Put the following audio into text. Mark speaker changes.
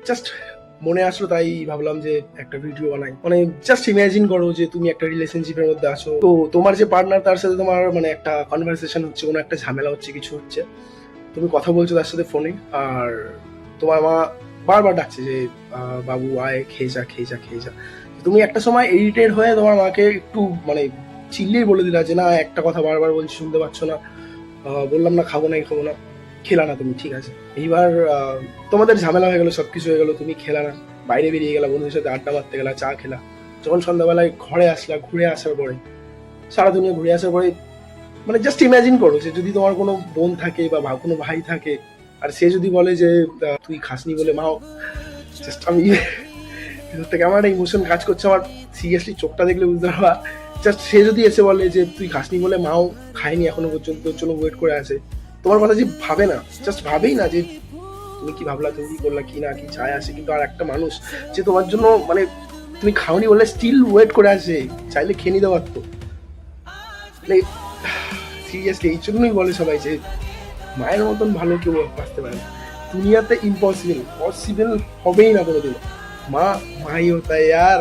Speaker 1: Just মনে আসলো, তাই ভাবলাম যে একটা ভিডিও বানাই। মানে জাস্ট ইমাজিন করো যে তুমি একটা রিলেশনশিপের মধ্যে আছো, তো তোমার যে পার্টনার তার সাথে তোমার মানে একটা কনভারসেশন হচ্ছে, কোনো একটা ঝামেলা হচ্ছে, কিছু হচ্ছে, তুমি কথা বলছো তার সাথে ফোনে, আর তোমার মা বারবার ডাকছে যে বাবু আয়, খেয়ে যা খেয়ে যা খেয়ে যা। তুমি একটা সময় ইরিটেট হয়ে তোমার মাকে একটু মানে চিল্লিয়ে বলে দিলা যে না, একটা কথা বারবার বলছি শুনতে পাচ্ছ না, বললাম না খাবো না, খাবো না, খেলা না তুমি, ঠিক আছে। এইবার তোমাদের ঝামেলা হয়ে গেলো, সবকিছু হয়ে গেলো, তুমি খেলা না, বাইরে বেরিয়ে গেলা, বন্ধুদের সাথে আড্ডা মারতে গেলা, চা খেলা। যখন সন্ধ্যাবেলায় ঘরে আসলা, ঘুরে আসার পরে, সারা দুনিয়া ঘুরে আসার পরে, মানে জাস্ট ইমাজিন করো যে যদি তোমার কোনো বোন থাকে বা কোনো ভাই থাকে, আর সে যদি বলে যে তুই খাসনি বলে মাও, জাস্ট আমি ভিতর থেকে আমার একটা ইমোশন কাজ করছে, আমার সিরিয়াসলি চোখটা দেখলে বুঝতে পারবা। জাস্ট সে যদি এসে বলে যে তুই খাসনি বলে মাও খায়নি এখনো পর্যন্ত, তোর জন্য ওয়েট করে আছে, তোমার কথা যে ভাবে না, জাস্ট ভাবেই না যে তুমি কি ভাবলা, তুমি কি করলা, কি না কি চায় আসে। কিন্তু আর একটা মানুষ যে তোমার জন্য মানে তুমি খাওনি বলে স্টিল ওয়েট করে আছে, চাইলে খেয়ে নিতে পারতো। মানে সিরিয়াসলি এই জন্যই বলে সবাই যে মায়ের মতন ভালো কেউ বাঁচতে পারে না দুনিয়াতে, ইম্পসিবল, পসিবল হবেই না কোনোদিন। মা মাই হতা है यार।